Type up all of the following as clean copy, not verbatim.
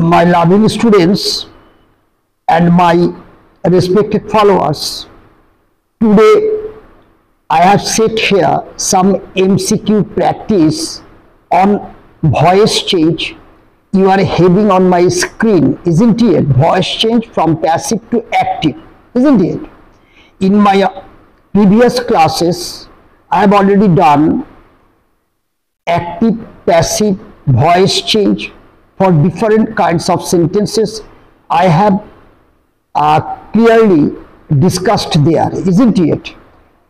My loving students and my respected followers, today I have set here some MCQ practice on voice change. You are having on my screen, isn't it? Voice change from passive to active, isn't it? In my previous classes, I have already done active, passive, voice change for different kinds of sentences. I have clearly discussed there, isn't it?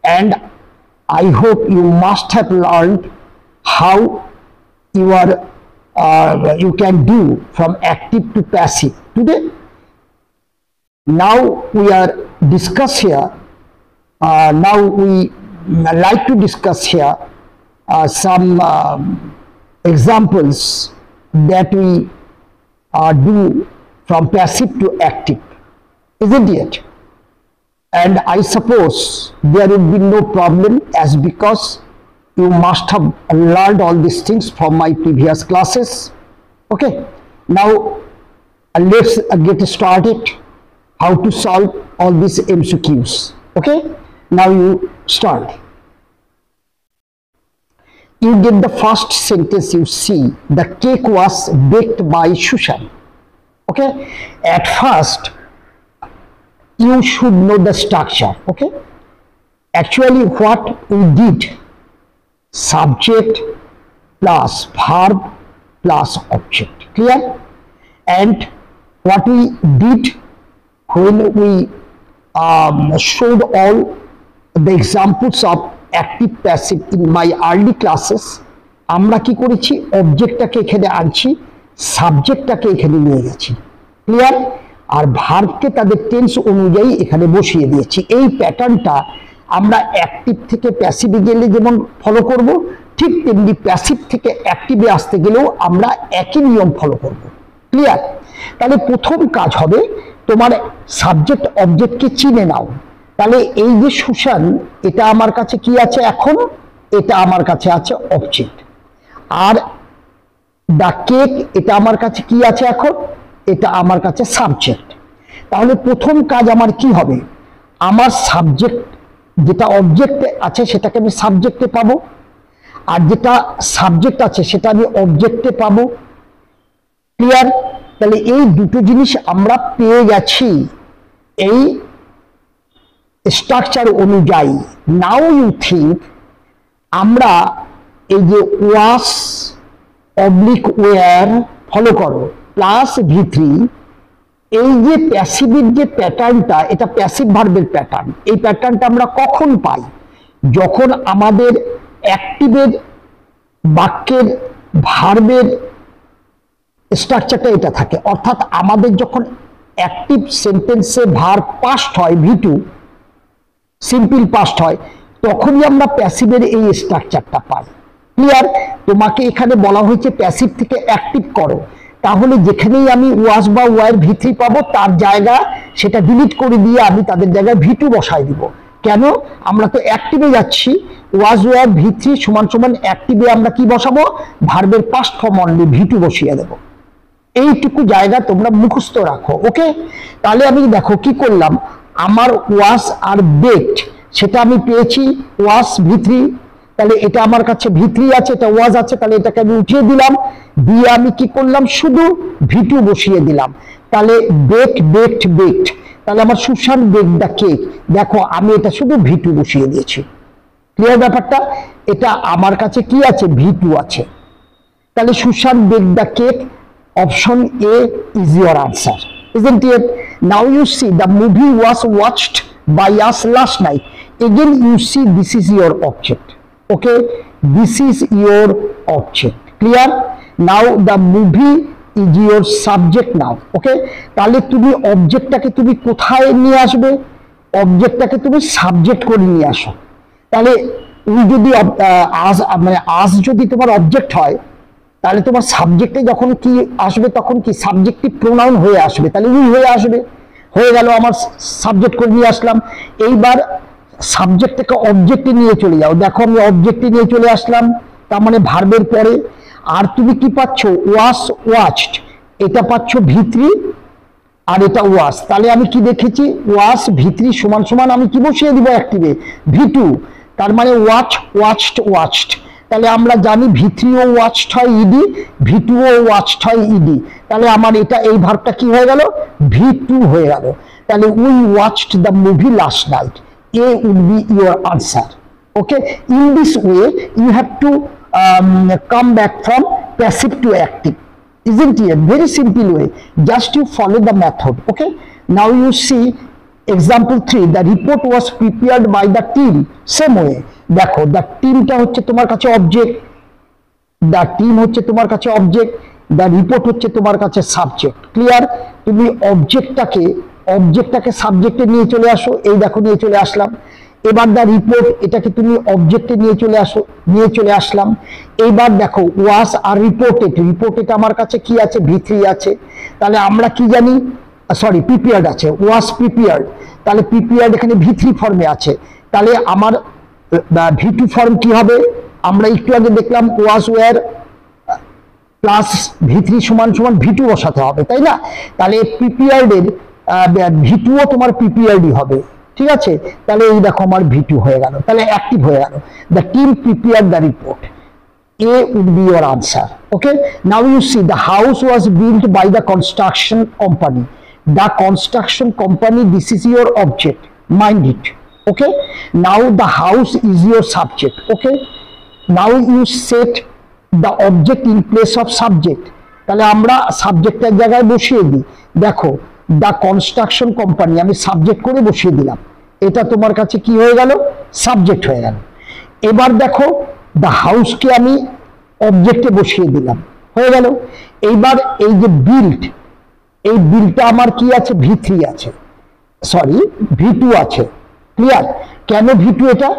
And I hope you must have learned how you can do from active to passive today. Now we are discuss here. Now we like to discuss here some examples that we do from passive to active, isn't it? And I suppose there will be no problem, as because you must have learned all these things from my previous classes. Okay, now let's get started how to solve all these MCQs. Okay, now you start. You get the first sentence. You see, the cake was baked by Susan. Okay, at first you should know the structure. Okay, actually what we did, subject plus verb plus object, clear? And what we did when we showed all the examples of active passive in my early classes, আমরা কি করেছি, অবজেক্টটাকে এখানে আনছি, সাবজেক্টটাকে এখানে নিয়ে গেছি, clear? আর ভার্বকে তাদের tense অনুযায়ী এখানে বসিয়ে দিয়েছি। এই প্যাটার্নটা আমরা অ্যাক্টিভ থেকে প্যাসিভে গেলে যেমন ফলো করব, ঠিক তেমনি প্যাসিভ থেকে অ্যাক্টিভে আসতে গেলেও আমরা একই নিয়ম ফলো করব, ক্লিয়ার? তাহলে প্রথম কাজ হবে তোমার সাবজেক্ট অবজেক্টকে চিনে নাও। তাহলে এই যে সুশান, এটা আমার কাছে কি আছে এখন? এটা আমার কাছে আছে অবজেক্ট। আর দ্য কেক, এটা আমার কাছে কি আছে এখন? এটা আমার কাছে সাবজেক্ট। তাহলে প্রথম কাজ আমার কি হবে, আমার সাবজেক্ট যেটা অবজেক্টে আছে সেটাকে আমি সাবজেক্টে পাবো, আর যেটা সাবজেক্ট আছে সেটা আমি অবজেক্টে পাবো, ক্লিয়ার? তাহলে এই দুটো জিনিস আমরা পেয়ে গেছি এই স্ট্রাকচার অনুযায়ী। নাও ইউ থিঙ্ক, আমরা এই যে ওয়াস অবলিক ওয়ার ফলো করো প্লাস ভি3, এই যে প্যাসিভের যে প্যাটার্নটা, এটা প্যাসিভ ভার্বের প্যাটার্ন। এই প্যাটার্নটা আমরা কখন পাই? যখন আমাদের অ্যাক্টিভের বাক্যের ভার্বের স্ট্রাকচারটা এটা থাকে, অর্থাৎ আমাদের যখন অ্যাক্টিভ সেন্টেন্সে ভার্ব পাস্ট হয়, ভি2 সিম্পল পাস্ট হয়, তখনই আমরা প্যাসিভের এই স্ট্রাকচারটা পাই, ক্লিয়ার? তোমাকে এখানে বলা হয়েছে প্যাসিভ থেকে অ্যাক্টিভ করো, তাহলে যেখানেই আমি ওয়াজ বা ওয়ার ভি3 পাবো, তার জায়গা সেটা ডিলিট করে দিয়ে আমি তাদের জায়গায় ভি2 বসাই দিব। কেন? আমরা তো অ্যাক্টিভে যাচ্ছি, ওয়াজ ওয়ার ভি3 সমান সমান অ্যাক্টিভে আমরা কি বসাবো? ভার্বের পাস্ট ফর্ম অনলি ভি2 বসিয়ে দেবো। এইটুকু জায়গা তোমরা মুখস্থ রাখো, ওকে? তাহলে আমি দেখো কি করলাম, আমার ওয়াজ আর বেকড সেটা আমি পেয়েছি ওয়াজ ভি3, তাহলে এটা আমার কাছে ভি3 আছে, এটা ওয়াজ আছে, তাহলে এটাকে আমি উঠিয়ে দিলাম, দিয়ে আমি কি করলাম, শুধু ভি2 বসিয়ে দিলাম। তাহলে বেক বেকড বেকড, তাহলে আমার সুশান বেক দ্য কেক, দেখো আমি এটা শুধু ভি2 বসিয়ে দিয়েছি, ক্লিয়ার ব্যাপারটা? এটা আমার কাছে কি আছে? ভি2 আছে। তাহলে Susan bake the cake, option A is your answer, isn't it? Now you see the movie was watched by us last night. Again you see this is your object, okay? This is your object, clear? Now the movie is your subject now, okay? তাহলে তুমি অবজেক্টটাকে তুমি কোথায় নিয়ে আসবে? অবজেক্টটাকে তুমি subject করে নিয়ে আসো। তাহলে তুমি যদি আজ যদি তোমার অবজেক্ট হয়, তাহলে তোমার সাবজেক্টে যখন কি আসবে, তখন কি সাবজেক্টিভ প্রোনাউন হয়ে আসবে, তাহলে উই হয়ে আসবে। হয়ে গেল, আমার সাবজেক্ট করে নিয়ে আসলাম। এইবার সাবজেক্ট থেকে অবজেক্টে নিয়ে চলে যাও, দেখো আমি অবজেক্টে নিয়ে চলে আসলাম, তার মানে ভার্বের পরে। আর তুমি কি পাচ্ছ? ওয়াস ওয়াচড, এটা পাচ্ছ ভিত্রি আর এটা ওয়াস। তাহলে আমি কি দেখেছি, ওয়াস ভিত্রি সমান সমান আমি কি বসিয়ে দিব অ্যাক্টিভে ভি2, তার মানে ওয়াচ ওয়াচড ওয়াচড। তাহলে আমরা জানি ভিত্রিও ওয়াচড হয় ইডি, ভি2ও ওয়াচড হয় ইডি। তাহলে আমার এটা এই ভার্বটা কি হয়ে গেল, ভি2 হয়ে গেল। তাহলে we watched the movie last night, A would be your answer. Okay, in this way you have to come back from passive to active, isn't it? Very simple way, just you follow the method. Okay, now you see example 3, the report was prepared by the team. Same way, দেখো the teamটা হচ্ছে তোমার কাছে object, the team হচ্ছে তোমার কাছে object, the report হচ্ছে তোমার কাছে সাবজেক্ট। ক্লিয়ার? তুমি অবজেক্টটাকে সাবজেক্টে নিয়ে চলে আসো, এই দেখো নিয়ে চলে আসলাম। এবার দা রিপোর্ট, এটাকে তুমি অবজেক্টে নিয়ে চলে আসলাম। এইবার দেখো ওয়াস আর রিপোর্টেড আমার কাছে কি আছে, ভি3 আছে। তাহলে আমরা কি জানি, সরি প্রিপেয়ার্ড আছে, ওয়াস প্রিপেয়ার্ড। তাহলে প্রিপেয়ার্ড এখানে ভি3 ফর্মে আছে। তাহলে আমার ভি2 ফর্ম কি হবে, আমরা একটু আগে দেখলাম ওয়াস ওয়্যার প্লাস ভি3 সমান সমান ভি2 বসাতে হবে, তাই না? তাহলে প্রিপেয়ার্ডের ভি2ও তোমার প্রিপেয়ার্ডই হবে, ঠিক আছে? তাহলে এই দেখো আমার ভি2 হয়ে গেল, তাহলে অ্যাক্টিভ হয়ে গেল। The team prepared the report, A would be your answer. Okay, now you see the house was built by the construction company. The construction company, this is your object, mind it. Okay, now the house is your subject. Okay, now you set the object in place of subject. তাহলে আমরা সাবজেক্টের জায়গায় বসিয়ে দিই। দেখো the construction company আমি subject করে বসিয়ে দিলাম, এটা তোমার কাছে কি হয়ে গেল, সাবজেক্ট হয়ে গেল। এবার দেখো দ্য হাউসকে আমি অবজেক্টে বসিয়ে দিলাম, হয়ে গেল। এইবার এই যে বিল্ড, এই বিল্ডটা আমার কি আছে, ভি3 আছে, সরি ভি2 আছে। ক্লিয়ার? কেন ভি2 এটা,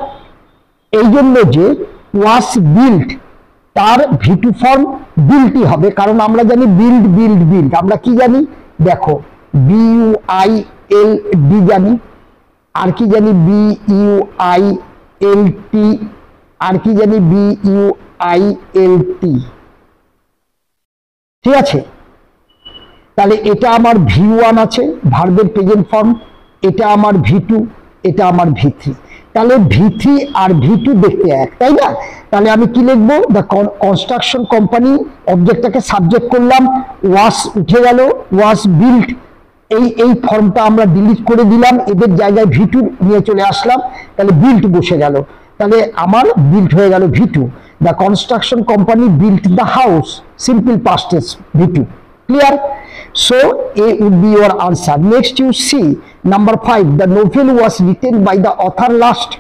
এই জন্য যে ওয়াস বিল্ড তার ভি2 ফর্ম বিল্ডই হবে, কারণ আমরা জানি বিল্ড বিল্ড বিল্ড, আমরা কি জানি দেখো BUILD জানি, আর কি জানি BUILT, আর কি জানি BUILT, ঠিক আছে? তাহলে এটা আমার ভি1 আছে ভার্বের প্রেজেন্ট ফর্ম, এটা আমার ভি2, এটা আমার ভি3। তাহলে ভি3 আর ভি2 দেখতে এক, তাই না? তাহলে আমি কি লিখবো, দ্য কনস্ট্রাকশন কোম্পানি, অবজেক্টটাকে সাবজেক্ট করলাম, ওয়াস উঠে গেল, ওয়াস বিল্ড, এই ফর্মটা আমরা ডিলিট করে দিলাম, এদের জায়গায় ভি2 নিয়ে চলে আসলাম, তাহলে বিল্ড বসে গেল। তাহলে আমার বিল্ড হয়ে গেল ভি2। The construction company build the house, simple past tense ভি2। Clear? So A would be your answer. Next you see number 5, the novel was written by the author last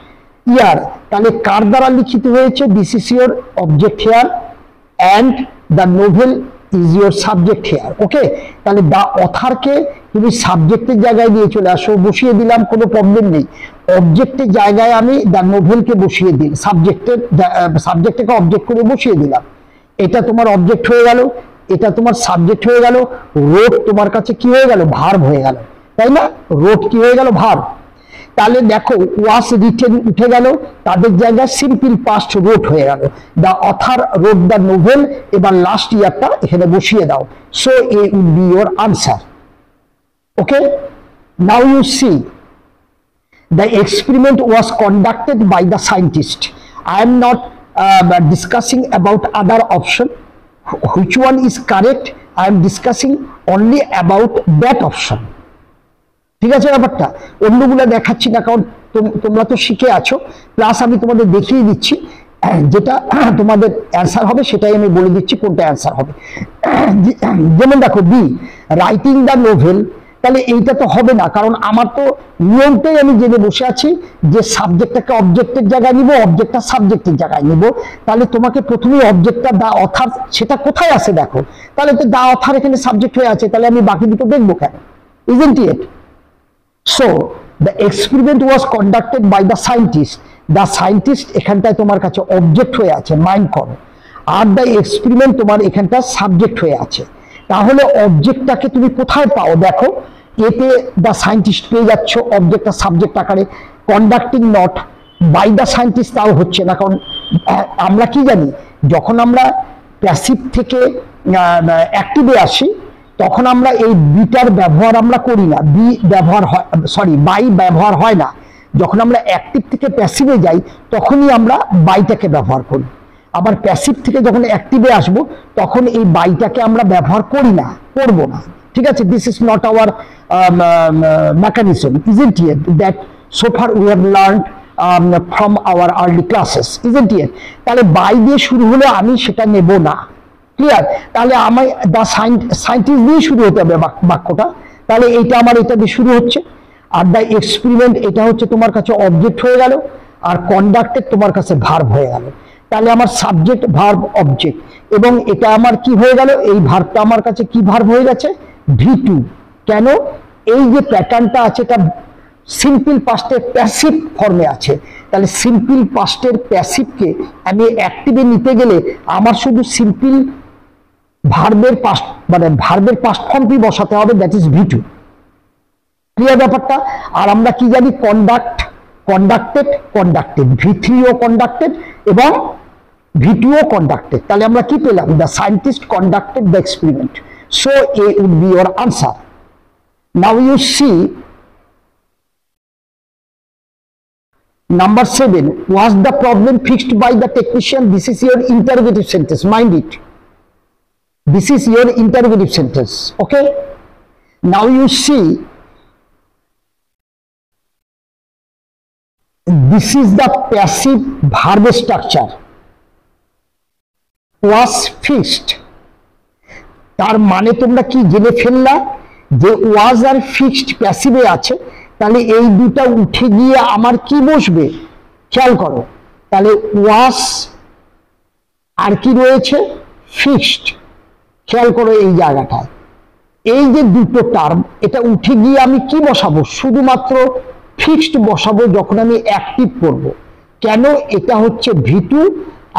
year. তাহলে কার দ্বারা লিখিত হয়েছে, this is your object here and the novel is your subject here. Okay, তাহলে the author কে তুমি সাবজেক্টের জায়গায় দিয়ে চলে আসো, বসিয়ে দিলাম, কোনো প্রবলেম নেই। অবজেক্টের জায়গায় আমি দ্য নোভেলকে বসিয়ে দিই, সাবজেক্টটাকে অবজেক্ট করে বসিয়ে দিলাম, এটা তোমার অবজেক্ট হয়ে গেল, এটা তোমার সাবজেক্ট হয়ে গেল। রোড তোমার কাছে কি হয়ে গেল, ভার্ব হয়ে গেল, তাই না? রোড কি হয়ে গেল, ভার্ব। তাহলে দেখো ওয়াস রিটেন উঠে গেল, তাদের জায়গায় সিম্পল পাস্ট রোড হয়ে গেল। The author wrote the novel, এবার লাস্ট ইয়ারটা এখানে বসিয়ে দাও। So A would be your answer. Okay, now you see the experiment was conducted by the scientist. I am not discussing about other option, which one is correct, I am discussing only about that option. ঠিক আছে ব্যাপারটা, অন্যগুলো দেখাচ্ছি না, কারণ তোমরা তো শিখে আছো, প্লাস আমি তোমাদের দেখিয়ে দিচ্ছি যেটা তোমাদের অ্যান্সার হবে, সেটাই আমি বলে দিচ্ছি কোনটা অ্যান্সার হবে। যেমন দেখো বি, রাইটিং দ্য নোভেল, তাহলে এইটা তো হবে না, কারণ আমার তো নিয়মটাই আমি জেনে বসে আছি যে সাবজেক্টটাকে অবজেক্টের জায়গায় নিব, অবজেক্টটা সাবজেক্টের জায়গায় নিব। তাহলে তোমাকে প্রথমেই অবজেক্টটা দা অথার, সেটা কোথায় আছে দেখো, তাহলে তো দা অথার এখানে সাবজেক্ট হয়ে আছে, তাহলে আমি বাকি দুটো দেখবো কেন, isn't it? So the experiment was conducted by the scientist. The scientist এখানটায় তোমার কাছে অবজেক্ট হয়ে আছে, মাইন্ড করো, আর দ্য এক্সপেরিমেন্ট তোমার এখানটা সাবজেক্ট হয়ে আছে। তাহলে অবজেক্টটাকে তুমি কোথায় পাও দেখো, এতে দ্য সায়েন্টিস্ট পেয়ে যাচ্ছ অবজেক্টটা সাবজেক্ট আকারে। Conducting not by the scientist তাও হচ্ছে না, কারণ আমরা কি জানি, যখন আমরা প্যাসিভ থেকে অ্যাক্টিভে আসি তখন আমরা এই বিটার ব্যবহার আমরা করি না, বি ব্যবহার হয়, সরি বাই ব্যবহার হয় না। যখন আমরা অ্যাক্টিভ থেকে প্যাসিভে যাই তখনই আমরা বাইটাকে ব্যবহার করি। আবার প্যাসিভ থেকে যখন অ্যাক্টিভে আসব তখন এই বাইটাকে আমরা ব্যবহার করি না, করব না। ঠিক আছে, this is not our mechanism, isn't it, that so far we have learned from our early classes, isn't it? তাহলে বাই দিয়ে শুরু হলে আমি সেটা নেব না, ক্লিয়ার? তাহলে আমি দ্য সায়েন্টিস্ট দিয়ে শুরু হতে হবে বাক্যটা। তাহলে এটা আমার এটা দিয়ে শুরু হচ্ছে, আর দ্য এক্সপেরিমেন্ট এটা হচ্ছে তোমার কাছে অবজেক্ট হয়ে গেল, আর কন্ডাক্টেড তোমার কাছে ভার্ব হয়ে গেল। তাহলে আমার সাবজেক্ট ভার্ব অবজেক্ট, এবং এটা আমার কি হয়ে গেল, এই ভার্বটা আমার কাছে কি ভার্ব হয়ে গেছে, V2। কেন? এই যে প্যাটার্নটা আছে এটা সিম্পল পাস্টের প্যাসিভ ফর্মে আছে। তাহলে সিম্পল পাস্টের প্যাসিভকে আমি অ্যাক্টিভে নিতে গেলে আমার শুধু সিম্পল ভার্বের পাস্ট মানে ভার্বের পাস্ট ফর্মটি বসাতে হবে, দ্যাট ইজ V2। ক্লিয়ার ব্যাপারটা? আর আমরা কি জানি, কন্ডাক্ট, কন্ডাক্টেড, কন্ডাক্টেড, V3 ও কন্ডাক্টেড এবং V2 ও কন্ডাক্টেড। তাহলে আমরা কি পেলাম, the scientist conducted the experiment. So A would be your answer. Now you see number 7, was the problem fixed by the technician? This is your interrogative sentence, mind it. This is your interrogative sentence, okay? Now you see, this is the passive verb structure, was fixed। তার মানে তোমরা কি জেনে ফেললা যে ওয়াজ আর fixed প্যাসিভে আছে, তাহলে এই দুটা উঠে গিয়ে আমার কি বসবে, খেয়াল করো। তাহলে ওয়াজ আর কি রয়েছে, ফিক্সড। খেয়াল করো এই জায়গাটায়, এই যে দুটো টার্ম এটা উঠে গিয়ে আমি কি বসাবো, শুধুমাত্র ফিক্সড বসাবো যখন আমি অ্যাক্টিভ করব। কেন? এটা হচ্ছে V2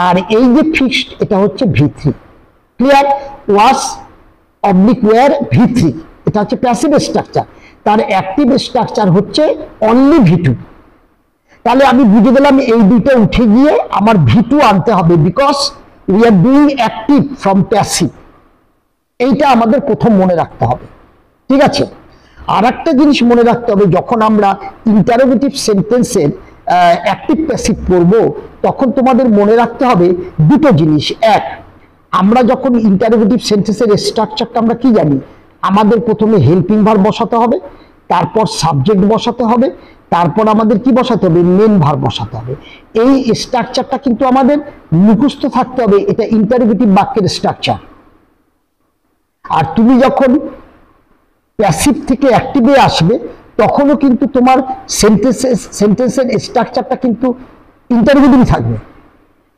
আর এই যে ফিক্সড এটা হচ্ছে V3। ক্লিয়ার? ওয়াজ অবলিক ওয়্যার V3, এটা হচ্ছে প্যাসিভ স্ট্রাকচার, তার অ্যাক্টিভ স্ট্রাকচার হচ্ছে অনলি V2। তাহলে আমি বুঝে গেলাম এই দুইটা উঠে গিয়ে আমার V2 আনতে হবে, because we are doing active from passive. এইটা আমাদের প্রথম মনে রাখতে হবে, ঠিক আছে? আর একটা জিনিস মনে রাখতে হবে, যখন আমরা ইন্টারোগেটিভ সেন্টেন্সের অ্যাক্টিভ প্যাসিভ করব তখন তোমাদের মনে রাখতে হবে দুটো জিনিস। এক, আমরা যখন ইন্টারোগেটিভ সেন্টেন্সের স্ট্রাকচারটা আমরা কি জানি, আমাদের প্রথমে হেল্পিং ভার্ব বসাতে হবে, তারপর সাবজেক্ট বসাতে হবে, তারপর আমাদের কি বসাতে হবে, মেন ভার্ব বসাতে হবে। এই স্ট্রাকচারটা কিন্তু আমাদের মুখস্থ থাকতে হবে, এটা ইন্টারোগেটিভ বাক্যের স্ট্রাকচার। আর তুমি যখন প্যাসিভ থেকে অ্যাক্টিভে আসবে তখনও কিন্তু তোমার সেন্টেন্সের স্ট্রাকচারটা কিন্তু ইন্টারোগেটিভ থাকবে।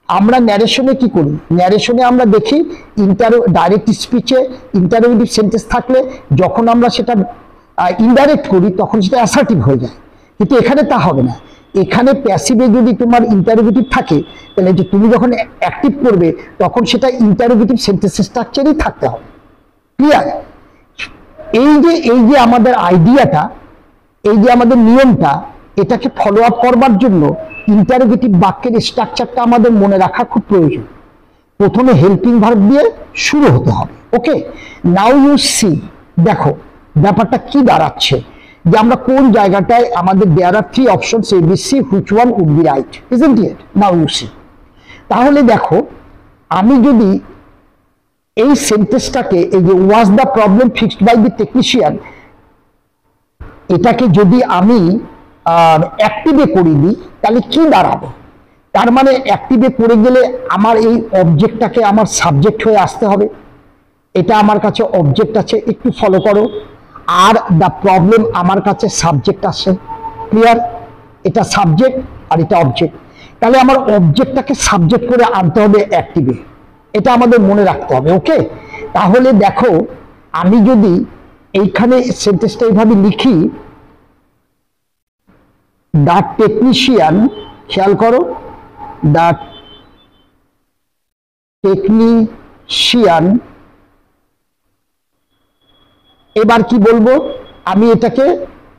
আমরা ন্যারেশনে কি করি, ন্যারেশনে আমরা দেখি ডাইরেক্ট স্পিচে ইন্টারোগেটিভ সেন্টেন্স থাকলে যখন আমরা সেটা ইনডাইরেক্ট করি তখন সেটা অ্যাসার্টিভ হয়ে যায়, কিন্তু এখানে তা হবে না। এখানে প্যাসিভে যদি তোমার ইন্টারোগেটিভ থাকে তাহলে যে তুমি যখন অ্যাক্টিভ করবে তখন সেটা ইন্টারোগেটিভ সেন্টেন্স স্ট্রাকচারই থাকতে হবে। ক্লিয়ার? এই যে আমাদের আইডিয়াটা, এই যে আমাদের নিয়মটা, এটাকে ফলো আপ করবার জন্য ইন্টারোগেটিভ বাক্যের স্ট্রাকচারটা আমাদের মনে রাখা খুব প্রয়োজন। প্রথমে হেল্পিং ভার্ব দিয়ে শুরু হতে হবে, ওকে? নাও ইউ সি, দেখো ব্যাপারটা কি দাঁড়াচ্ছে, যে আমরা কোন জায়গাটায় আমাদের there are 3 options A B C, which one would be right, isn't it? Now you see. তাহলে দেখো, আমি যদি এই সেন্টেন্সটাকে, এই যে was the problem fixed by the technician, এটাকে যদি আমি অ্যাক্টিভে করে দিই তাহলে কি দাঁড়াবে? তার মানে অ্যাক্টিভে করে গেলে আমার এই অবজেক্টটাকে আমার সাবজেক্ট হয়ে আসতে হবে। এটা আমার কাছে অবজেক্ট আছে, একটু ফলো করো। আর দ্য প্রবলেম আমার কাছে সাবজেক্ট আছে, ক্লিয়ার? এটা সাবজেক্ট আর এটা অবজেক্ট। তাহলে আমার অবজেক্টটাকে সাবজেক্ট করে আনতে হবে অ্যাক্টিভে, এটা আমাদের মনে রাখতে হবে, ওকে? তাহলে দেখো, আমি যদি এইখানে সেন্টেন্সটা এইভাবে লিখি, দ্য টেকনিশিয়ান, খেয়াল করো, দ্য টেকনিশিয়ান, এবার কি বলবো, আমি এটাকে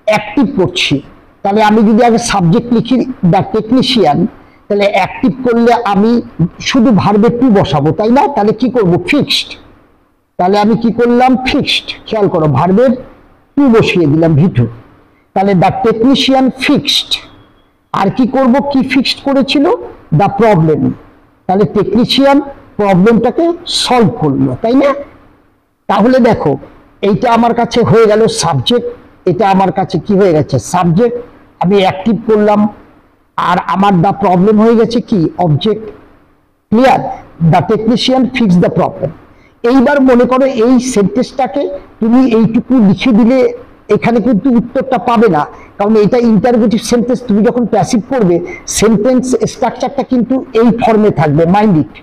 অ্যাক্টিভ করছি। তাহলে আমি যদি আগে সাবজেক্ট লিখি দ্য টেকনিশিয়ান, তাহলে অ্যাক্টিভ করলে আমি শুধু ভার্বে টু বসাবো, তাই না? তাহলে কি করব, ফিক্সড। তাহলে আমি কি করলাম, ফিক্সড, খেয়াল করো ভার্বের টু বসিয়ে দিলাম V2, তাহলে দ্য টেকনিশিয়ান ফিক্সড, আর কি করব, কি ফিক্সড করেছিল, দ্য প্রবলেম, তাহলে টেকনিশিয়ান প্রবলেমটাকে সলভ করলো, তাই না? তাহলে দেখো এইটা আমার কাছে হয়ে গেল সাবজেক্ট, এটা আমার কাছে কি হয়ে গেছে, সাবজেক্ট, আমি অ্যাক্টিভ করলাম, আর আমার দ্য প্রবলেম হয়ে গেছে কি, object. Clear? The technician fix the problem. এইবার মনে করো এই সেন্টেন্সটাকে তুমি এইটুকু লিখে দিলে এখানে কিন্তু উত্তরটা পাবে না, কারণ এটা ইন্টারোগেটিভ সেন্টেন্স, তুমি যখন প্যাসিভ করবে সেন্টেন্স স্ট্রাকচারটা কিন্তু এই ফর্মে থাকবে, মাইন্ড ইট,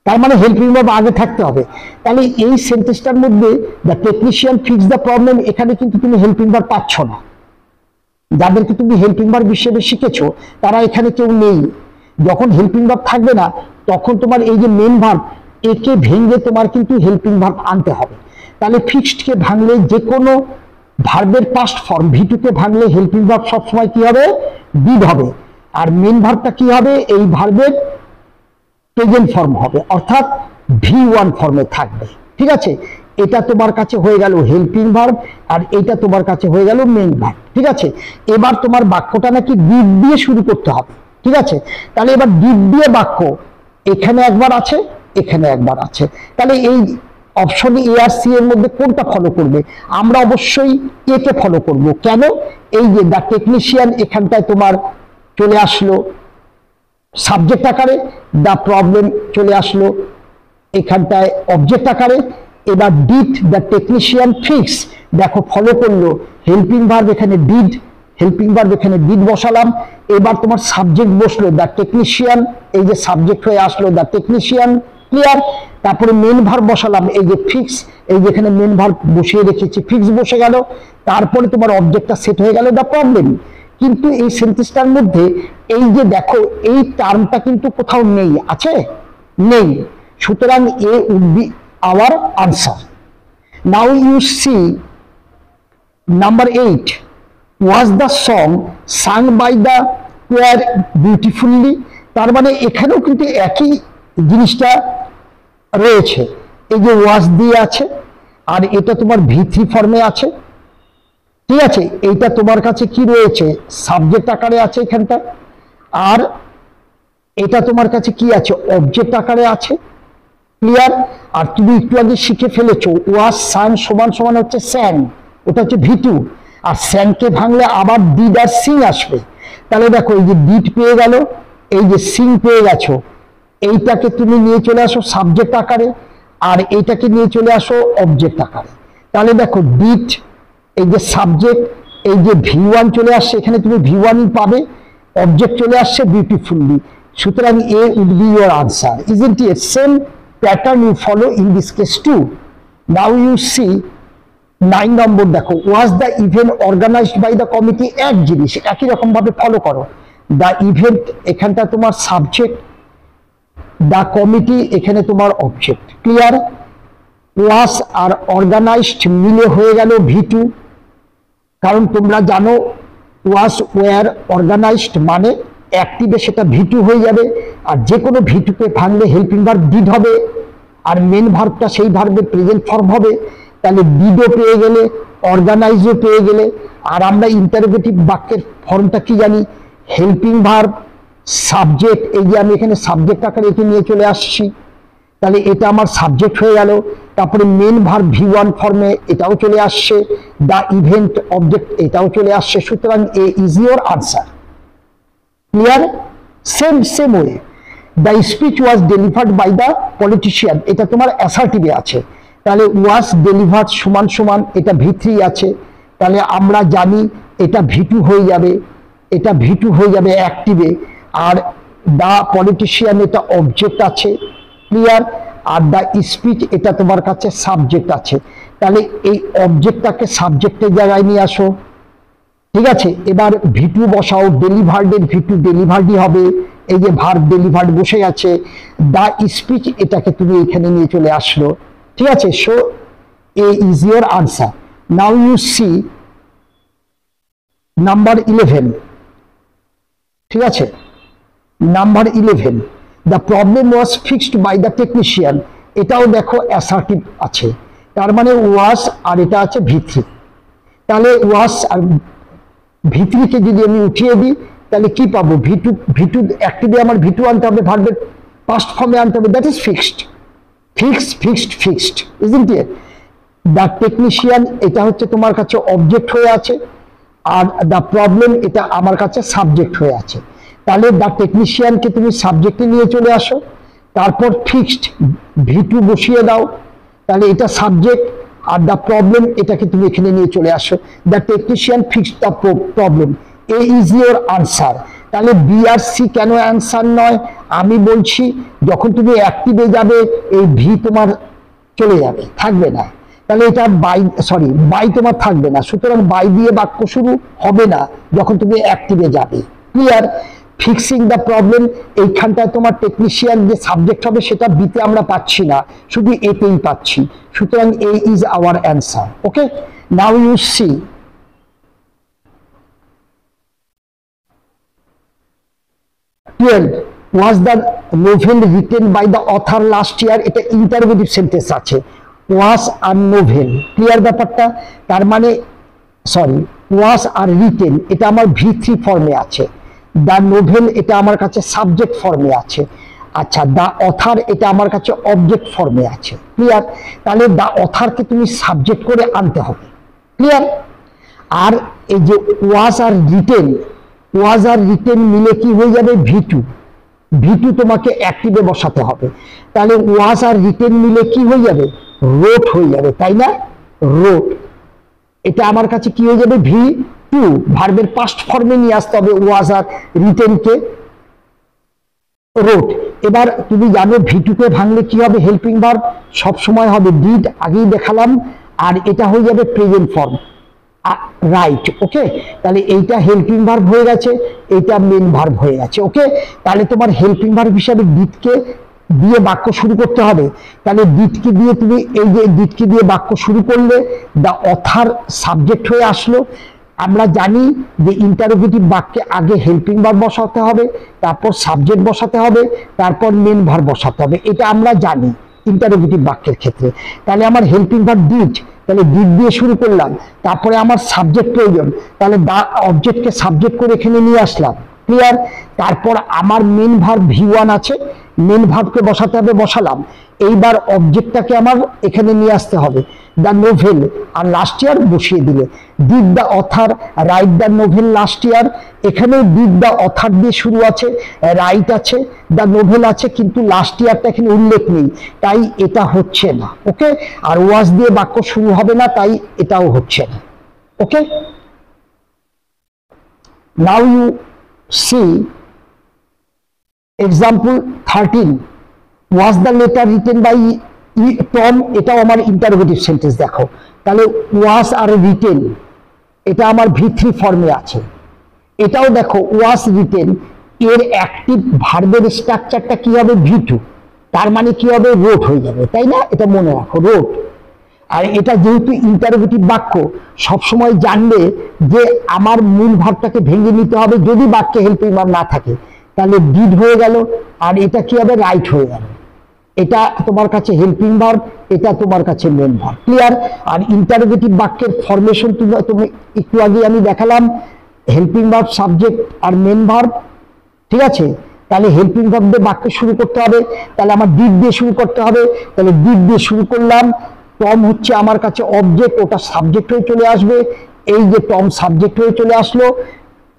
তার মানে হেল্পিং ভার্ব আগে থাকতে হবে। তাহলে এই সেন্টেন্সটার মধ্যে the technician fix the problem, এখানে কিন্তু তুমি হেল্পিং ভার্ব পাচ্ছ না। যাদেরকে তুমি হেল্পিং ভার্ব হিসেবে শিখেছো তারা এখানে কেউ নেই। যখন হেল্পিং ভার্ব থাকবে না তখন তোমার এই যে মেন ভার্ব, একে ভেঙে তোমার কিন্তু হেল্পিং ভার্ব আনতে হবে। তাহলে ফিক্সড কে ভাঙলে যে কোনো ভার্বের পাস্ট ফর্ম V2 কে ভাঙলে হেল্পিং ভার্ব সবসময় কি হবে, ডিড হবে, আর মেন ভার্বটা কি হবে, এই ভার্বের প্রেজেন্ট ফর্ম হবে, অর্থাৎ V1 ফর্মে থাকবে। ঠিক আছে, এটা তোমার কাছে হয়ে গেল হেল্পিং ভার্ব, আর এটা তোমার কাছে হয়ে গেল মেইন ভার্ব। ঠিক আছে, এবার তোমার বাক্যটা নাকি ডিড দিয়ে শুরু করতে হবে। ঠিক আছে, তাহলে এবার ডিড দিয়ে বাক্য এখানে একবার আছে, এখানে একবার আছে, তাহলে এই অপশন এ আর সি এর মধ্যে কোনটা ফলো করবে? আমরা অবশ্যই এ কে ফলো করব। কেন? এই যে দ্য টেকনিশিয়ান এখানটায় তোমার চলে আসলো সাবজেক্ট আকারে, দ্য প্রবলেম চলে আসলো এখানটায় অবজেক্ট আকারে, এবার ডিড দ্য টেকনিশিয়ান ফিক্স, দেখো ফলো করলো হেল্পিং ভার্ব এখানে ডিড, হেল্পিং ভার্ব এখানে ডিড বসালাম, এবার তোমার সাবজেক্ট বসলো দ্য টেকনিশিয়ান, এই যে সাবজেক্ট হয়ে আসলো দ্য টেকনিশিয়ান। ক্লিয়ার? তারপরে মেন ভার্ব বসালাম এই যে ফিক্স, এই যে এখানে মেন ভার্ব বসিয়ে রেখেছি, ফিক্স বসে গেল, তারপরে তোমার অবজেক্টটা সেট হয়ে গেল দ্য প্রবলেম। কিন্তু এই সেন্টেন্সটার মধ্যে এই যে দেখো এই টার্মটা কিন্তু কোথাও নেই, আছে? নেই, সুতরাং A would be our answer. Now you see number 8, was the song sung by the choir beautifully. তার মানে এখানেও কিন্তু একই জিনিসটা রয়েছে, এই যে ওয়াজ দিয়ে আছে, আর এটা তোমার V3 ফর্মে আছে। ঠিক আছে, এইটা তোমার কাছে কি রয়েছে, সাবজেক্ট আকারে আছে এখানটা, আর এটা তোমার কাছে কি আছে, অবজেক্ট আকারে আছে। ক্লিয়ার? আর তুমি একটু আগে শিখে ফেলেছো ওয়াজ সাং সমান সমান হচ্ছে স্যাং, ওটা হচ্ছে V2, আর স্যাংকে ভাঙলে আবার ডিড আর সিং আসবে। তাহলে দেখো এই যে ডিড পেয়ে গেল, এই যে সিং পেয়ে গেছো, এইটাকে তুমি নিয়ে চলে আসো সাবজেক্ট আকারে, আর এইটাকে নিয়ে চলে আসো অবজেক্ট আকারে। তাহলে দেখো ডিড, এই যে সাবজেক্ট, এই যে V1 চলে আসছে, এখানে তুমি V1 পাবে, অবজেক্ট চলে আসছে বিউটিফুলি। সুতরাং A would be your answer. Isn't it same pattern you follow in this case too? Now you see 9 number, দেখো was the event organized by the committee, এক জিনিস একই রকম ভাবে ফলো করো। দ্য ইভেন্ট এখানটা তোমার সাবজেক্ট, দ্য কমিটি এখানে তোমার অবজেক্ট। ক্লিয়ার? ওয়াজ আর অর্গানাইজড মিলে হয়ে গেল V2, কারণ তোমরা জানো ওয়াজ ওয়ার অর্গানাইজড মানে অ্যাক্টিভে সেটা V2 হয়ে যাবে, আর যে কোনো V2 কে ভাঙলে হেল্পিং ভার্ব ডিড হবে, আর মেন ভার্বটা সেই ভার্বের প্রেজেন্ট ফর্ম হবে। তাহলে ডিডও পেয়ে গেলে, অর্গানাইজও পেয়ে গেলে, আর আমরা ইন্টারোগেটিভ বাক্যের ফর্মটা কি জানি, হেল্পিং ভার্ব সাবজেক্ট, এই যে আমি এখানে সাবজেক্ট আকারে একে নিয়ে চলে আসছি, তাহলে এটা আমার সাবজেক্ট হয়ে গেল। তারপরে মেন ভার্ব V1 ফর্মে এটাও চলে আসছে, দ্য ইভেন্ট অবজেক্ট এটাও চলে আসছে। সুতরাং A is your answer. Clear? Same way the speech was delivered by the politician, এটা তোমার অ্যাসার্টিভে আছে, তাহলে ওয়াজ ডেলিভার্ড সমান সমান এটা V3 আছে, তাহলে আমরা জানি এটা V2 হয়ে যাবে, এটা V2 হয়ে যাবে অ্যাক্টিভে, আর দ্য পলিটিশিয়ান এটা অবজেক্ট আছে। ক্লিয়ার? আর দ্য স্পিচ এটা তোমার কাছে সাবজেক্ট আছে, তাহলে এই অবজেক্টটাকে সাবজেক্টের জায়গায় নিয়ে আসো। ঠিক আছে, এবার V2 বসাও, ডেলিভার্ডের V2 ডেলিভার্ডই হবে, এই যে ভার্ব ডেলিভার্ড বসে আছে, দ্য স্পিচ এটাকে তুমি এখানে নিয়ে চলে আসলো। ঠিক আছে, so A is your answer. Now you see number 11। ঠিক আছে, number 11, the problem was fixed by the technician এটাও দেখো অ্যাসার্টিভ আছে, তার মানে ওয়াজ আর এটা আছে ভিত্রি। তাহলে ওয়াজ আর ভিত্রিকে যদি আমি উঠিয়ে দিই তাহলে কি পাবো? ভিটু, ভিটু অ্যাক্টিভে আমার ভিটু আনতে হবে, ভার্বের পাস্ট ফর্মে আনতে হবে, that is fixed. Fixed isn't it? The technician এটা হচ্ছে তোমার কাছে অবজেক্ট হয়ে আছে, আর দ্য প্রবলেম এটা আমার কাছে সাবজেক্ট হয়ে আছে। তাহলে দ্য টেকনিশিয়ানকে তুমি সাবজেক্টে নিয়ে চলে আসো, তারপর ফিক্সড ভিটু বসিয়ে দাও, তাহলে এটা সাবজেক্ট, আর দ্য প্রবলেম এটাকে তুমি এখানে নিয়ে চলে আসো। The technician fixed the problem, A is your answer. তাহলে বি আর সি কেন অ্যান্সার নয়? আমি বলছি যখন তুমি অ্যাক্টিভে যাবে এই ভি তোমার চলে যাবে, থাকবে না। তাহলে এটা বাই তোমার থাকবে না, সুতরাং বাই দিয়ে বাক্য শুরু হবে না যখন তুমি অ্যাক্টিভে যাবে। ক্লিয়ার? ফিক্সিং দ্য প্রবলেম, এইখানটায় তোমার টেকনিশিয়ান যে সাবজেক্ট হবে সেটা বিতে আমরা পাচ্ছি না, শুধু এতেই পাচ্ছি, সুতরাং A is our answer. Okay, now you see. 12 was the novel written by the author last year? এটা ইন্টারোগেটিভ সেন্টেন্স আছে, was আর নোভেল। ক্লিয়ার ব্যাপারটা? তার মানে was আর রিটেন এটা আমার ভি3 ফর্মে আছে, দ্য নোভেল এটা আমার কাছে সাবজেক্ট ফর্মে আছে, আচ্ছা দ্য অথার এটা আমার কাছে অবজেক্ট ফর্মে আছে। ক্লিয়ার? তাহলে দ্য অথারকে তুমি সাবজেক্ট করে আনতে হবে। ক্লিয়ার? আর এই যে was আর রিটেন মিলে কি হয়ে যাবে? ভিটু তোমাকে অ্যাক্টিভে বসাতে হবে, তাহলে was আর রিটেন মিলে কি হয়ে যাবে? রোট হয়ে যাবে, তাই না? রোট, এটা আমার কাছে কি হয়ে যাবে? V2, ভার্বের পাস্ট ফর্মে নিয়ে আসতে হবে was আর রিটেনকে, রোট। এবার তুমি জানো ভিটুকে ভাঙলে কি হবে? হেল্পিং ভার্ব সবসময় হবে ডিড, আগেই দেখালাম, আর এটা হয়ে যাবে প্রেজেন্ট ফর্ম, রাইট। ওকে, তাহলে এইটা হেল্পিং ভার্ব হয়ে গেছে, এইটা মেন ভার্ব হয়ে গেছে। ওকে, তাহলে তোমার হেল্পিং ভার্ব হিসাবে ডিডকে দিয়ে বাক্য শুরু করতে হবে। তাহলে ডিডকে দিয়ে তুমি এই যে ডিডকে দিয়ে বাক্য শুরু করলে দ্য অথার সাবজেক্ট হয়ে আসলো। আমরা জানি যে ইন্টারোগেটিভ বাক্যে আগে হেল্পিং ভার্ব বসাতে হবে, তারপর সাবজেক্ট বসাতে হবে, তারপর মেন ভার্ব বসাতে হবে, এটা আমরা জানি ইন্টারোগেটিভ বাক্যের ক্ষেত্রে। তাহলে আমার হেল্পিং ভার্ব ডিড, তাহলে ডিড দিয়ে শুরু করলাম, তারপরে আমার সাবজেক্ট প্রয়োজন, তাহলে দা অবজেক্টকে সাবজেক্ট করে এখানে নিয়ে আসলাম। ক্লিয়ার? তারপর আমার মেন ভার্ব V1 আছে, মেন ভার্বকে বসাতে হবে, বসালাম। এইবার অবজেক্টটাকে আমার এখানে নিয়ে আসতে হবে, দ্য নোভেল, আর লাস্ট ইয়ার বসিয়ে দিলে। Did the author write the novel last year, এখানেও ডিড দ্য অথার দিয়ে শুরু আছে, রাইট আছে, দ্য নোভেল আছে, কিন্তু লাস্ট ইয়ারটা এখানে উল্লেখ নেই, তাই এটা হচ্ছে না। ওকে, আর ওয়াজ দিয়ে বাক্য শুরু হবে না, তাই এটাও হচ্ছে না। Okay, now you see example 13, was the letter written by Tom, এটাও আমার ইন্টারোগেটিভ সেন্টেন্স। দেখো তাহলে was আর written এটা আমার V3 ফর্মে আছে, এটাও দেখো was written, এর অ্যাক্টিভ ভার্বের স্ট্রাকচারটা কি হবে? V2, তার মানে কি হবে? রোট হয়ে যাবে, তাই না? এটা মনে রাখো, রোট। আর এটা যেহেতু ইন্টারোগেটিভ বাক্য, সবসময় জানবে যে আমার মূল ভার্বটাকে ভেঙে নিতে হবে, যদি বাক্যে হেল্পিং ভার্ব না থাকে তাহলে ডিড হয়ে গেল, আর এটা কি হবে? রাইট হয়ে গেল। এটা তোমার কাছে হেল্পিং ভার্ব, এটা তোমার কাছে মেন ভার্ব। ক্লিয়ার? আর ইন্টারোগেটিভ বাক্যের ফরমেশন তুমি একটু আগে আমি দেখালাম, হেল্পিং ভার্ব, সাবজেক্ট আর মেন ভার্ব। ঠিক আছে, তাহলে হেল্পিং ভার্ব দিয়ে বাক্য শুরু করতে হবে, তাহলে আমার ডিড দিয়ে শুরু করতে হবে, তাহলে ডিড দিয়ে শুরু করলাম। টম হচ্ছে আমার কাছে অবজেক্ট, ওটা সাবজেক্ট হয়ে চলে আসবে, এই যে টম সাবজেক্ট হয়ে চলে আসলো,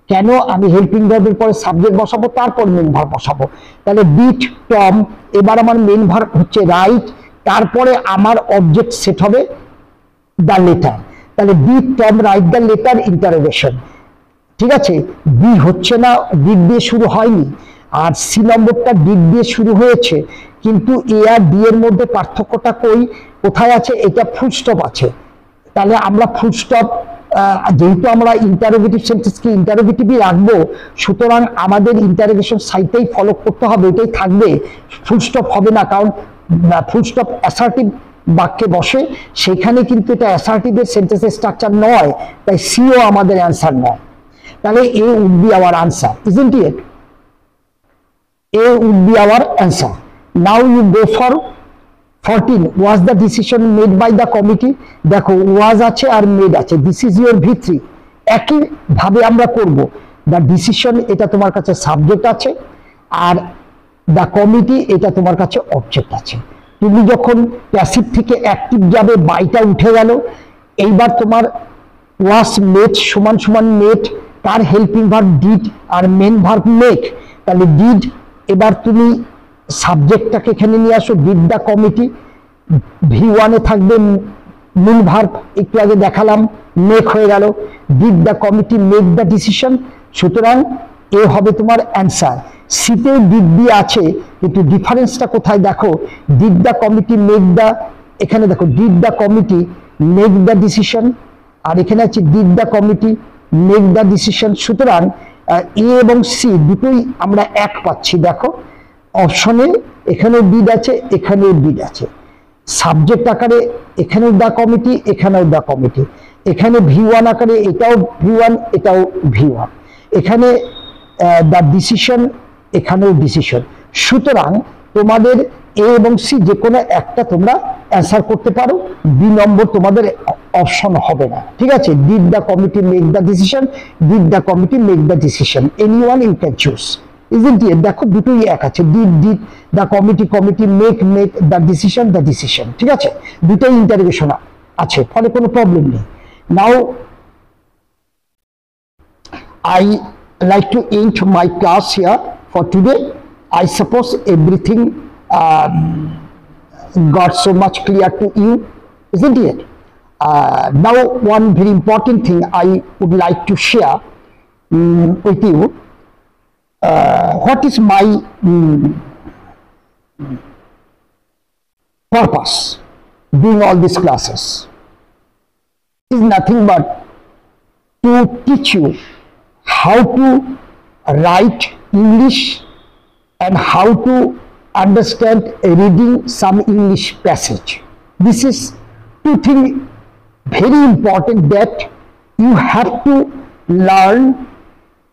কেন? আমি হেল্পিং ভার্বের পরে সাবজেক্ট বসাবো, তারপর মেন ভার্ব বসাবো। তাহলে ডিড টম, এবার আমার মেন ভার্ব হচ্ছে রাইট, তারপরে আমার অবজেক্ট সেট হবে দ্য লেটার। তাহলে did Tom write the letter interrogation. ঠিক আছে, বি হচ্ছে না, ডিড দিয়ে শুরু হয়নি, আর সি নম্বরটা ডিড দিয়ে শুরু হয়েছে, কিন্তু এ আর ডি এর মধ্যে পার্থক্যটা কোথায় আছে? এটা ফুল স্টপ আছে। তাহলে আমরা ফুল স্টপ, যেহেতু আমরা ইন্টারোগেটিভ সেন্টেন্সকে ইন্টারোগেটিভই রাখবো, সুতরাং আমাদের ইন্টারোগেশন সাইটেই ফলো করতে হবে, এটাই থাকবে, ফুল স্টপ হবে না। কারণ ফুল স্টপ অ্যাসার্টিভ বাক্যে বসে, সেখানে কিন্তু এটা অ্যাসার্টিভের সেন্টেন্সের স্ট্রাকচার নয়, তাই সিও আমাদের অ্যান্সার নয়। তাহলে A would be our answer, isn't it? A would be our answer. Now you go for 14 was the decision made by the committee। দেখো was আছে আর made আছে, this is your V3। একই ভাবে আমরা করব, the decision এটা তোমার কাছে সাবজেক্ট আছে আর the committee এটা তোমার কাছে অবজেক্ট আছে। তুমি যখন প্যাসিভ থেকে অ্যাক্টিভ যাবে, বাইটা উঠে গেল, এইবার তোমার was made সমান সমান made, তার হেল্পিং ভার্ব ডিড আর মেন ভার্ব মেক। তাহলে ডিড, এবার তুমি সাবজেক্টটাকে এখানে নিয়ে আসো, ডিড দ্য কমিটি, V1 এ থাকবে মূল ভার্ব, একটু আগে দেখালাম মেক হয়ে গেল, did the committee make the decision. সুতরাং এ হবে তোমার অ্যান্সার। সিতেও ডিড দিয়ে আছে, কিন্তু ডিফারেন্সটা কোথায় দেখো, did the committee make the, এখানে দেখো did the committee make the decision, আর এখানে আছে did the committee make the decision. সুতরাং এ এবং সি দুটোই আমরা এক পাচ্ছি। দেখো অপশনে এখানেও ডিড আছে, এখানেও ডিড আছে, সাবজেক্ট আকারে এখানেও দ্য কমিটি, এখানেও দ্য কমিটি, এখানে V1 আকারে এটাও V1, এটাও V1, এখানে দ্য ডিসিশন, এখানেও ডিসিশন। সুতরাং তোমাদের এ এবং সি যে কোনো একটা তোমরা অ্যান্সার করতে পারো, বি নম্বর তোমাদের অপশন হবে না। ঠিক আছে, did the committee make the decision, did the committee make the decision, anyone you can choose, isn't it? দেখো দুটোই এক আছে, did did, the committee committee, make make, the decision the decision. ঠিক আছে, দুটোই ইন্টারোগেশন আছে, ফলে কোনো প্রবলেম নেই। নাও I like to end my class here for today. I suppose everything got so much clear to you, isn't it? Now one very important thing I would like to share with you. What is my purpose doing all these classes? Is nothing but to teach you how to write English and how to understand reading some English passage. This is two things very important that you have to learn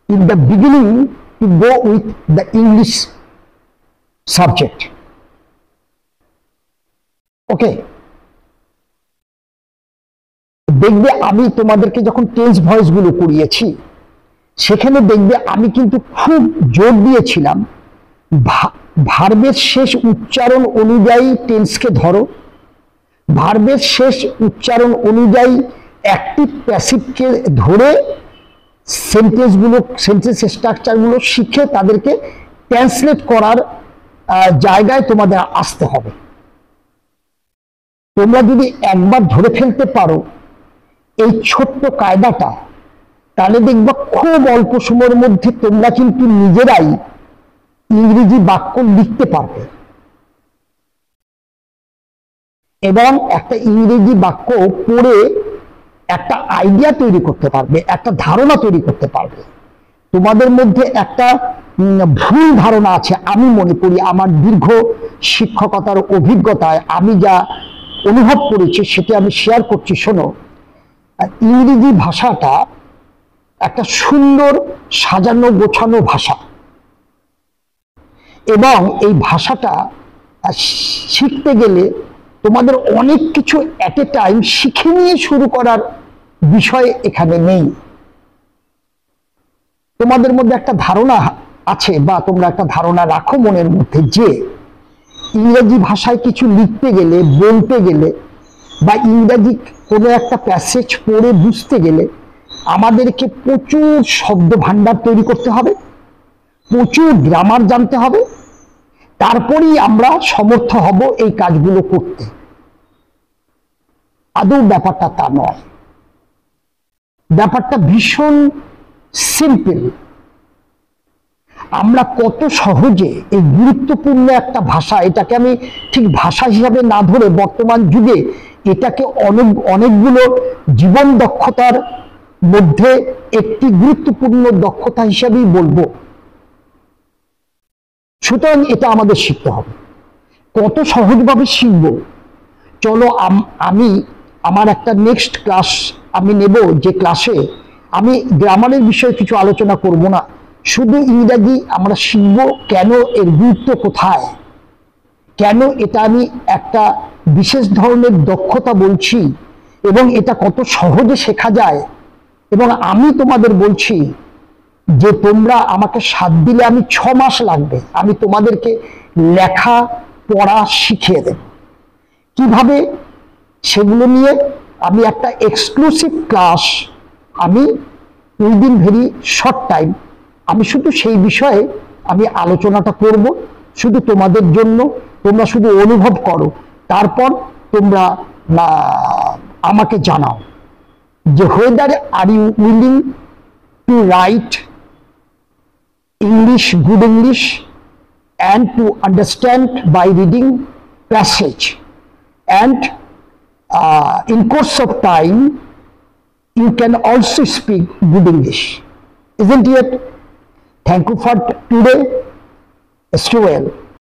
in the beginning to go with the English subject. Okay. দেখবে আমি তোমাদেরকে যখন tense voice গুলো করিয়েছি, সেখানে দেখবে আমি কিন্তু খুব জোর দিয়েছিলাম ভার্বের শেষ উচ্চারণ অনুযায়ী টেন্সকে ধরো, ভার্বের শেষ উচ্চারণ অনুযায়ী অ্যাক্টিভ প্যাসিভকে ধরে সেন্টেন্সগুলো, সেন্টেন্স স্ট্রাকচারগুলো শিখে তাদেরকে ট্রান্সলেট করার জায়গায় তোমাদের আসতে হবে। তোমরা যদি একবার ধরে ফেলতে পারো এই ছোট্ট কায়দাটা, তাহলে দেখবা খুব অল্প সময়ের মধ্যে তোমরা কিন্তু নিজেরাই ইংরেজি বাক্য লিখতে পারবে এবং একটা ইংরেজি বাক্য পড়ে একটা আইডিয়া তৈরি করতে পারবে, একটা ধারণা তৈরি করতে পারবে। তোমাদের মধ্যে একটা ভুল ধারণা আছে, আমি মনে করি আমার দীর্ঘ শিক্ষকতার অভিজ্ঞতায় আমি যা অনুভব করেছি সেটা আমি শেয়ার করছি। শোনো, ইংরেজি ভাষাটা একটা সুন্দর সাজানো গোছানো ভাষা এবং এই ভাষাটা শিখতে গেলে তোমাদের অনেক কিছু এট এ টাইম শিখে নিয়ে শুরু করার বিষয় এখানে নেই। তোমাদের মধ্যে একটা ধারণা আছে বা তোমরা একটা ধারণা রাখো মনের মধ্যে যে ইংরেজি ভাষায় কিছু লিখতে গেলে, বলতে গেলে বা ইংরেজি কোনো একটা প্যাসেজ পড়ে বুঝতে গেলে আমাদেরকে প্রচুর শব্দ ভান্ডার তৈরি করতে হবে, প্রচুর গ্রামার জানতে হবে, তারপরেই আমরা সমর্থ হব এই কাজগুলো করতে। আদৌ ব্যাপারটা তা নয়, ব্যাপারটা ভীষণ সিম্পল। আমরা কত সহজে এই গুরুত্বপূর্ণ একটা ভাষা, এটাকে আমি ঠিক ভাষা হিসাবে না ধরে বর্তমান যুগে এটাকে অনেকগুলো জীবন দক্ষতার মধ্যে একটি গুরুত্বপূর্ণ দক্ষতা হিসাবেই বলবো। সুতরাং এটা আমাদের শিখতে হবে। কত সহজভাবে শিখবো, চলো আমি আমার একটা নেক্সট ক্লাস আমি নেব, যে ক্লাসে আমি গ্রামারের বিষয়ে কিছু আলোচনা করব না, শুধু ইংরাজি আমরা শিখব, কেন এর গুরুত্ব কোথায়, কেন এটা আমি একটা বিশেষ ধরনের দক্ষতা বলছি এবং এটা কত সহজে শেখা যায়, এবং আমি তোমাদের বলছি যে তোমরা আমাকে সাথ দিলে আমি 6 মাস লাগবে, আমি তোমাদেরকে লেখা পড়া শিখিয়ে দেব কিভাবে, সেগুলো নিয়ে আমি একটা এক্সক্লুসিভ ক্লাস আমি উইদিন ভেরি শর্ট টাইম আমি শুধু সেই বিষয়ে আমি আলোচনাটা করব, শুধু তোমাদের জন্য। তোমরা শুধু অনুভব করো, তারপর তোমরা আমাকে জানাও যে whether are you willing to write English, good English, and to understand by reading passage, and in course of time you can also speak good English, isn't it? Thank you for today. Stay well.